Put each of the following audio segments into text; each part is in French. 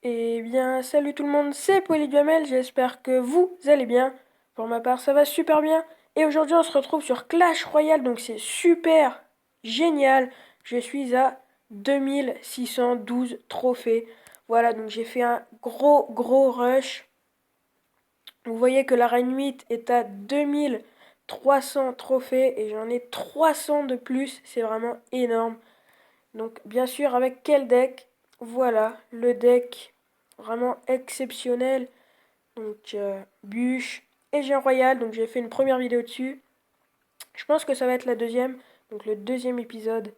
Eh bien, salut tout le monde, c'est Polyduamel, j'espère que vous allez bien. Pour ma part, ça va super bien. Et aujourd'hui, on se retrouve sur Clash Royale, donc c'est super génial. Je suis à 2612 trophées. Voilà, donc j'ai fait un gros rush. Vous voyez que la Reine 8 est à 2300 trophées et j'en ai 300 de plus, c'est vraiment énorme. Donc bien sûr, avec quel deck? Voilà, le deck vraiment exceptionnel. Donc bûche et géant royal. Donc j'ai fait une première vidéo dessus. Je pense que ça va être la deuxième. Donc le deuxième épisode.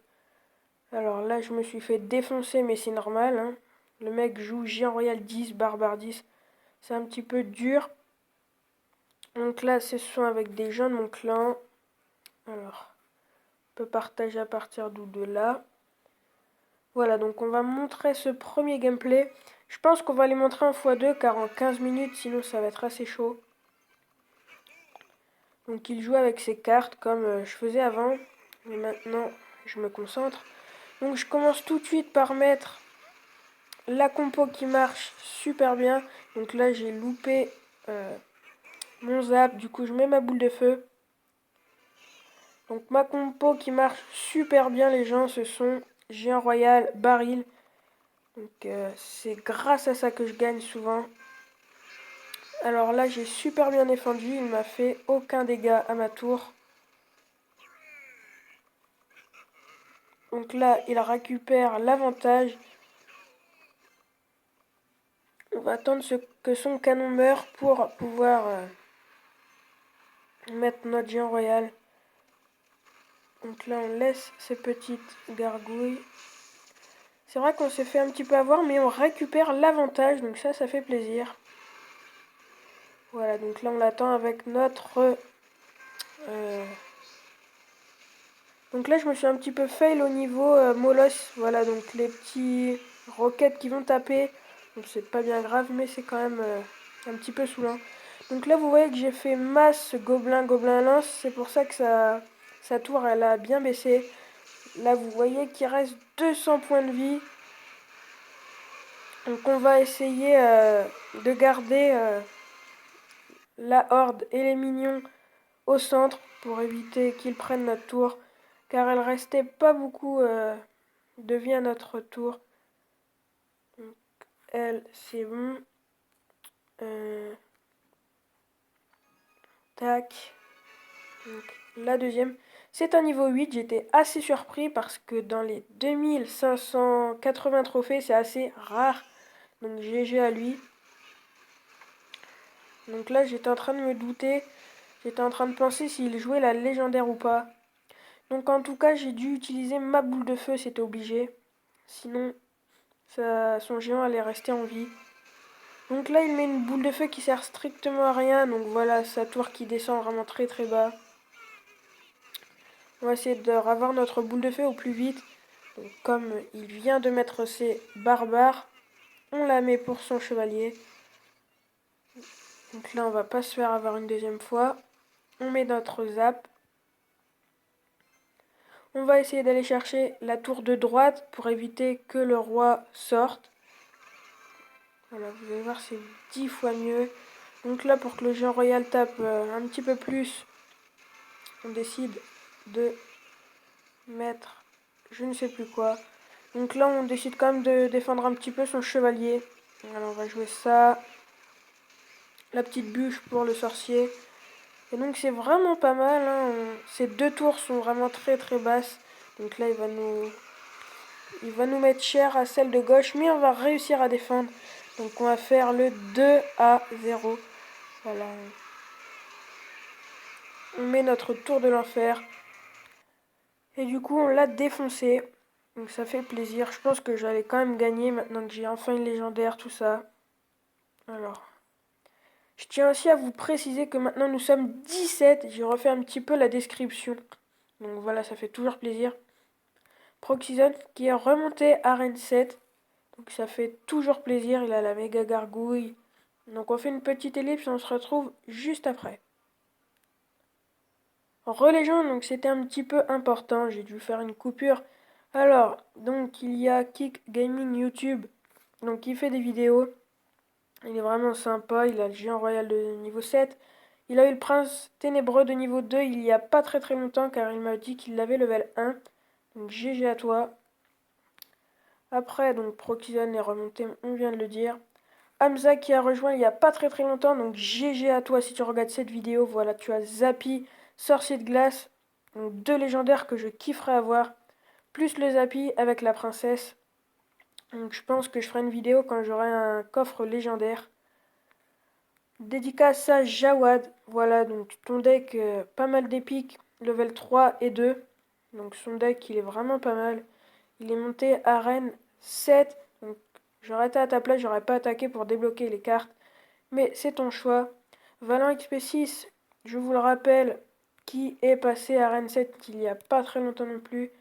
Alors là, je me suis fait défoncer, mais c'est normal, hein. Le mec joue géant royal 10, barbare 10. C'est un petit peu dur. Donc là, ce sont avec des gens de mon clan. Alors, on peut partager à partir de là. Voilà, donc on va montrer ce premier gameplay. Je pense qu'on va les montrer en x2 car en 15 minutes, sinon ça va être assez chaud. Donc il joue avec ses cartes comme je faisais avant. Mais maintenant, je me concentre. Donc je commence tout de suite par mettre la compo qui marche super bien. Donc là, j'ai loupé mon zap. Du coup, je mets ma boule de feu. Donc ma compo qui marche super bien, les gens, ce sont géant royal, baril. Donc c'est grâce à ça que je gagne souvent. Alors là, j'ai super bien défendu, il m'a fait aucun dégât à ma tour. Donc là, il récupère l'avantage. On va attendre que son canon meure pour pouvoir mettre notre géant royal. Donc là, on laisse ces petites gargouilles. C'est vrai qu'on s'est fait un petit peu avoir, mais on récupère l'avantage, donc ça fait plaisir. Voilà, donc là, on l'attend avec notre... Donc là, je me suis un petit peu fail au niveau molosse. Voilà, donc les petits roquettes qui vont taper. Donc c'est pas bien grave, mais c'est quand même un petit peu saoulant. Donc là, vous voyez que j'ai fait masse gobelin lance. C'est pour ça que sa tour, elle a bien baissé. Là, vous voyez qu'il reste 200 points de vie. Donc on va essayer de garder la horde et les minions au centre pour éviter qu'ils prennent notre tour. Car il restait pas beaucoup de vie à notre tour. Donc, elle, c'est bon. Euh, tac. Donc, la deuxième. C'est un niveau 8. J'étais assez surpris parce que dans les 2580 trophées, c'est assez rare. Donc GG à lui. Donc là, j'étais en train de me douter. J'étais en train de penser s'il jouait la légendaire ou pas. Donc en tout cas, j'ai dû utiliser ma boule de feu, c'était obligé. Sinon, son géant allait rester en vie. Donc là, il met une boule de feu qui sert strictement à rien. Donc voilà, sa tour qui descend vraiment très bas. On va essayer de ravoir notre boule de feu au plus vite. Donc comme il vient de mettre ses barbares, on la met pour son chevalier. Donc là, on va pas se faire avoir une deuxième fois. On met notre zap. On va essayer d'aller chercher la tour de droite pour éviter que le roi sorte. Voilà, vous allez voir, c'est 10 fois mieux. Donc là, pour que le géant royal tape un petit peu plus, on décide de mettre je ne sais plus quoi. Donc là, on décide quand même de défendre un petit peu son chevalier. Alors on va jouer ça. La petite bûche pour le sorcier. Et donc c'est vraiment pas mal, hein. Ces deux tours sont vraiment très basses. Donc là, il va nous mettre cher à celle de gauche, mais on va réussir à défendre. Donc on va faire le 2-0. Voilà. On met notre tour de l'enfer. Et du coup, on l'a défoncé. Donc ça fait plaisir. Je pense que j'allais quand même gagner maintenant que j'ai enfin une légendaire, tout ça. Alors, je tiens aussi à vous préciser que maintenant nous sommes 17. J'ai refait un petit peu la description. Donc voilà, ça fait toujours plaisir. Proxyzone qui est remonté à Rennes 7. Donc ça fait toujours plaisir. Il a la méga gargouille. Donc on fait une petite ellipse et on se retrouve juste après. Relégende, donc c'était un petit peu important. J'ai dû faire une coupure. Alors, donc il y a Kick Gaming YouTube Donc il fait des vidéos. Il est vraiment sympa. Il a le géant royal de niveau 7. Il a eu le prince ténébreux de niveau 2 il y a pas très très longtemps car il m'a dit qu'il l'avait level 1. Donc GG à toi. Après, donc Proxizon est remonté, on vient de le dire. Hamza qui a rejoint il y a pas très très longtemps, donc GG à toi si tu regardes cette vidéo. Voilà, tu as Zappy, Sorcier de glace, donc deux légendaires que je kifferais avoir, plus le Zappy avec la princesse. Donc je pense que je ferai une vidéo quand j'aurai un coffre légendaire. Dédicace à Jawad, voilà, donc ton deck, pas mal d'épiques, level 3 et 2. Donc son deck, il est vraiment pas mal. Il est monté arène 7, donc j'aurais été à ta place, j'aurais pas attaqué pour débloquer les cartes. Mais c'est ton choix. Valent XP6, je vous le rappelle, qui est passé à Arène 7 il n'y a pas très longtemps non plus.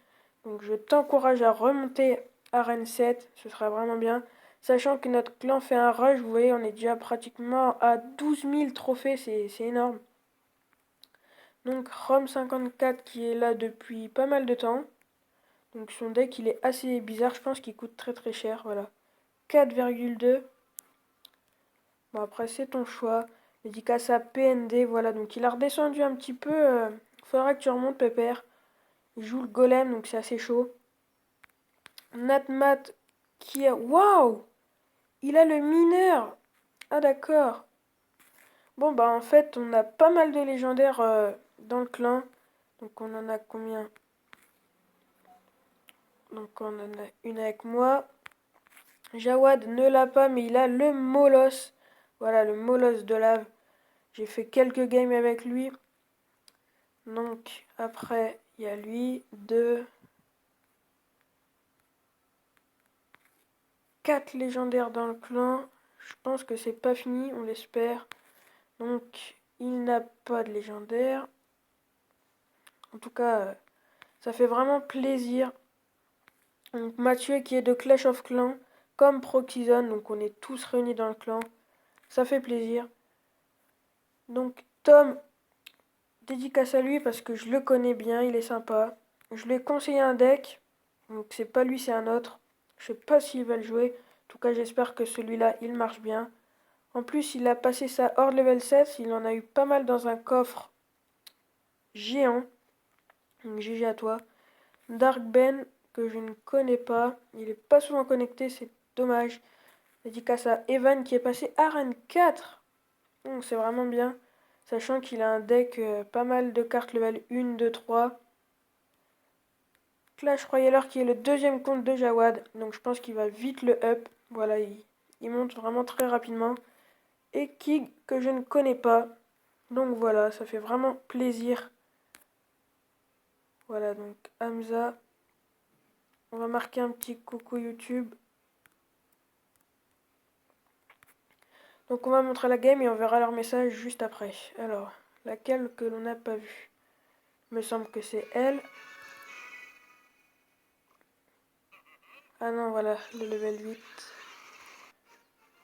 Donc je t'encourage à remonter à Arène 7, ce sera vraiment bien. Sachant que notre clan fait un rush, vous voyez, on est déjà pratiquement à 12 000 trophées, c'est énorme. Donc Rom54 qui est là depuis pas mal de temps. Donc son deck il est assez bizarre, je pense qu'il coûte très très cher, voilà. 4,2. Bon après c'est ton choix. Dédicace à PND, voilà, donc il a redescendu un petit peu. Faudra que tu remontes Pépère. Il joue le golem, donc c'est assez chaud. Natmat qui a. Waouh! Il a le mineur! Ah d'accord. Bon bah en fait on a pas mal de légendaires dans le clan. Donc on en a combien? Donc on en a une avec moi. Jawad ne l'a pas mais il a le Molos. Voilà le Molos de lave. J'ai fait quelques games avec lui. Donc après il y a lui. 2, 4 légendaires dans le clan. Je pense que c'est pas fini, on l'espère. Donc il n'a pas de légendaire. En tout cas, ça fait vraiment plaisir. Donc Mathieu qui est de Clash of Clans, comme Proxizon, donc on est tous réunis dans le clan. Ça fait plaisir. Donc Tom, dédicace à lui parce que je le connais bien, il est sympa. Je lui ai conseillé un deck, donc c'est pas lui, c'est un autre. Je sais pas s'il va le jouer. En tout cas, j'espère que celui-là, il marche bien. En plus, il a passé sa horde level 7, il en a eu pas mal dans un coffre géant. Donc GG à toi. Dark Ben, que je ne connais pas. Il est pas souvent connecté, c'est dommage. Dédicace à Evan qui est passé Arène 4. Donc c'est vraiment bien. Sachant qu'il a un deck pas mal de cartes level 1, 2, 3. Clash Royale qui est le deuxième compte de Jawad. Donc je pense qu'il va vite le up. Voilà, il monte vraiment très rapidement. Et Kig que je ne connais pas. Donc voilà, ça fait vraiment plaisir. Voilà, donc Hamza. On va marquer un petit coucou YouTube. Donc on va montrer la game et on verra leur message juste après. Alors, laquelle que l'on n'a pas vue? Il me semble que c'est elle. Ah non, voilà, le level 8.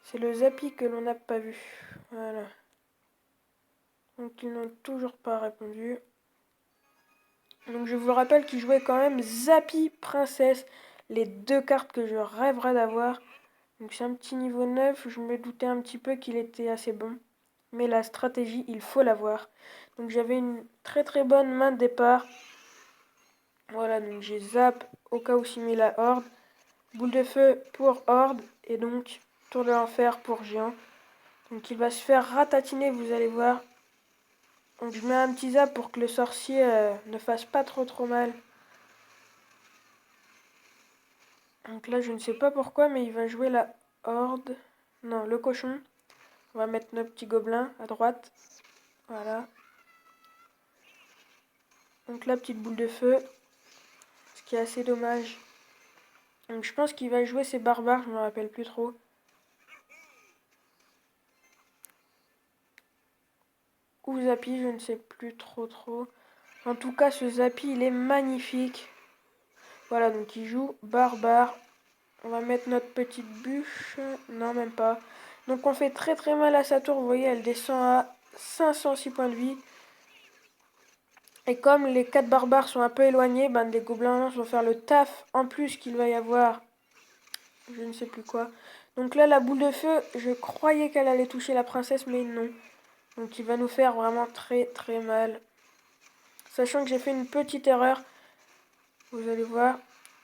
C'est le Zappy que l'on n'a pas vu. Voilà. Donc ils n'ont toujours pas répondu. Donc je vous rappelle qu'ils jouaient quand même Zappy Princesse. Les deux cartes que je rêverais d'avoir. Donc c'est un petit niveau 9. Je me doutais un petit peu qu'il était assez bon. Mais la stratégie, il faut l'avoir. Donc j'avais une très très bonne main de départ. Voilà, donc j'ai Zap au cas où s'il met la horde. Boule de feu pour horde. Et donc tour de l'enfer pour géant. Donc il va se faire ratatiner, vous allez voir. Donc je mets un petit zap pour que le sorcier ne fasse pas trop mal. Donc là je ne sais pas pourquoi mais il va jouer la horde. Non, le cochon. On va mettre nos petits gobelins à droite. Voilà. Donc la petite boule de feu. Ce qui est assez dommage. Donc je pense qu'il va jouer ses barbares, je me rappelle plus trop. Ou Zappy, je ne sais plus trop. En tout cas, ce Zappy, il est magnifique. Voilà, donc il joue barbare. On va mettre notre petite bûche. Non, même pas. Donc on fait très très mal à sa tour. Vous voyez, elle descend à 506 points de vie. Et comme les 4 barbares sont un peu éloignés, ben, des gobelins vont faire le taf. En plus qu'il va y avoir je ne sais plus quoi. Donc là, la boule de feu, je croyais qu'elle allait toucher la princesse, mais non. Donc il va nous faire vraiment très très mal. Sachant que j'ai fait une petite erreur, vous allez voir.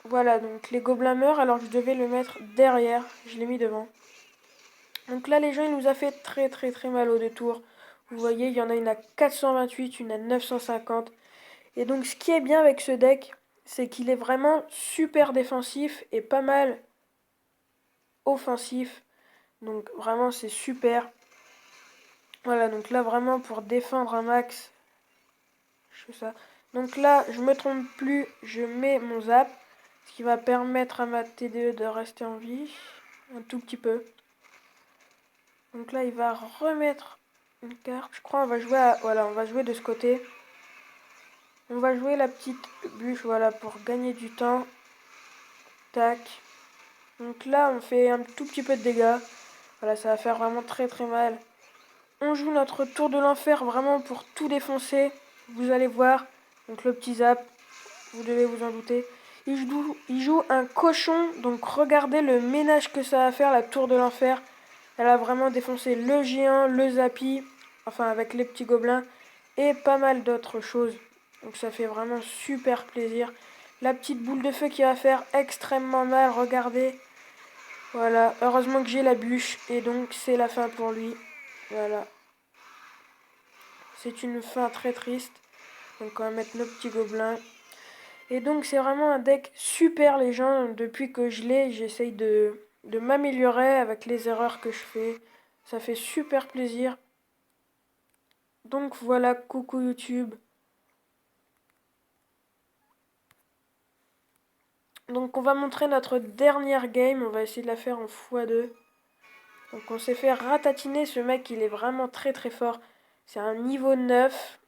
Voilà, donc les gobelins meurent alors que je devais le mettre derrière. Je l'ai mis devant. Donc là, les gens, il nous a fait très très très mal au détour. Vous voyez, il y en a une à 428, une à 950. Et donc ce qui est bien avec ce deck, c'est qu'il est vraiment super défensif et pas mal offensif. Donc vraiment, c'est super. Voilà, donc là, vraiment, pour défendre un max, je fais ça. Donc là, je me trompe plus, je mets mon zap, ce qui va permettre à ma TDE de rester en vie, un tout petit peu. Donc là, il va remettre une carte. Je crois on va jouer voilà, on va jouer de ce côté. On va jouer la petite bûche, voilà, pour gagner du temps. Tac. Donc là, on fait un tout petit peu de dégâts. Voilà, ça va faire vraiment très très mal. On joue notre tour de l'enfer vraiment pour tout défoncer. Vous allez voir. Donc le petit zap, vous devez vous en douter. Il joue un cochon, donc regardez le ménage que ça va faire, la tour de l'enfer. Elle a vraiment défoncé le géant, le zappy, enfin avec les petits gobelins, et pas mal d'autres choses. Donc ça fait vraiment super plaisir. La petite boule de feu qui va faire extrêmement mal, regardez. Voilà, heureusement que j'ai la bûche, et donc c'est la fin pour lui. Voilà. C'est une fin très triste. Donc on va mettre nos petits gobelins. Et donc c'est vraiment un deck super les gens. Depuis que je l'ai, j'essaye de m'améliorer avec les erreurs que je fais. Ça fait super plaisir. Donc voilà, coucou YouTube. Donc on va montrer notre dernière game. On va essayer de la faire en x2. Donc on s'est fait ratatiner. Ce mec il est vraiment très très fort. C'est un niveau 9.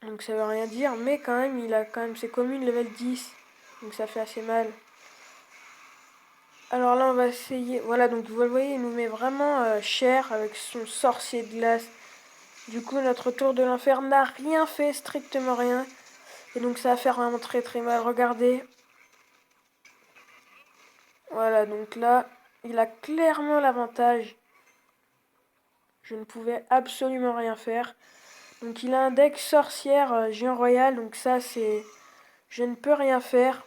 Donc ça veut rien dire. Mais quand même il a quand même ses communes level 10. Donc ça fait assez mal. Alors là, on va essayer. Voilà, donc vous le voyez, il nous met vraiment cher avec son sorcier de glace. Du coup, notre tour de l'enfer n'a rien fait, strictement rien. Et donc ça va faire vraiment très très mal. Regardez. Voilà, donc là, il a clairement l'avantage. Je ne pouvais absolument rien faire. Donc il a un deck sorcière géant royal. Donc ça, c'est... Je ne peux rien faire.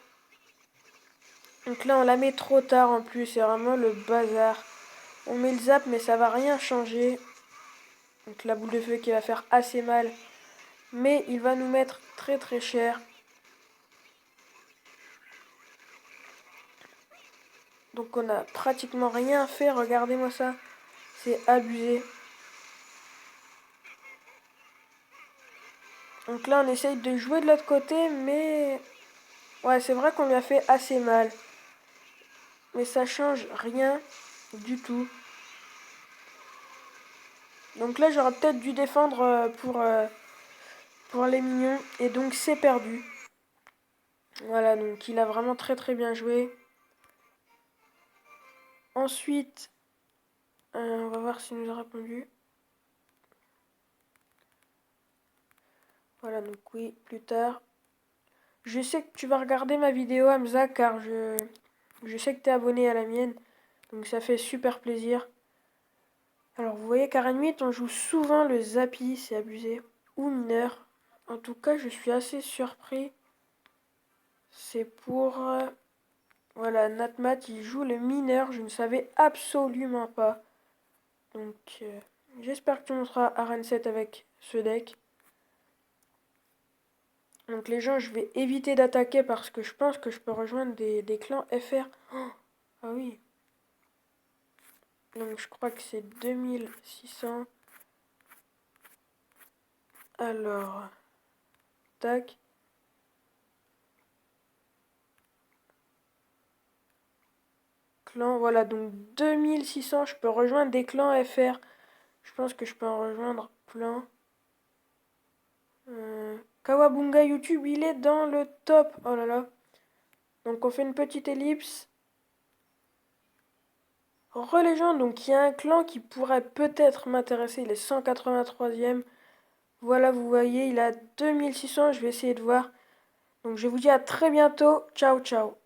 Donc là, on la met trop tard en plus. C'est vraiment le bazar. On met le zap, mais ça va rien changer. Donc la boule de feu qui va faire assez mal. Mais il va nous mettre très très cher. Donc on a pratiquement rien fait. Regardez-moi ça. C'est abusé. Donc là on essaye de jouer de l'autre côté. Mais... Ouais, c'est vrai qu'on lui a fait assez mal. Mais ça change rien du tout. Donc là j'aurais peut-être dû défendre pour les minions. Et donc c'est perdu. Voilà, donc il a vraiment très très bien joué. Ensuite, on va voir s'il nous a répondu. Voilà, donc oui, plus tard. Je sais que tu vas regarder ma vidéo, Hamza, car je sais que tu es abonné à la mienne. Donc ça fait super plaisir. Alors vous voyez qu'à Nuit, on joue souvent le Zappy, c'est abusé. Ou mineur. En tout cas, je suis assez surpris. C'est pour... voilà, Natmat, il joue le mineur. Je ne savais absolument pas. Donc j'espère que tu monteras Arène 7 avec ce deck. Donc les gens, je vais éviter d'attaquer parce que je pense que je peux rejoindre des clans FR. Oh, ah oui. Donc je crois que c'est 2600. Alors, tac. Clan, voilà, donc 2600, je peux rejoindre des clans FR. Je pense que je peux en rejoindre plein. Kawabunga YouTube, il est dans le top. Oh là là. Donc on fait une petite ellipse. Relégende, donc il y a un clan qui pourrait peut-être m'intéresser. Il est 183e. Voilà, vous voyez, il a 2600. Je vais essayer de voir. Donc je vous dis à très bientôt. Ciao, ciao.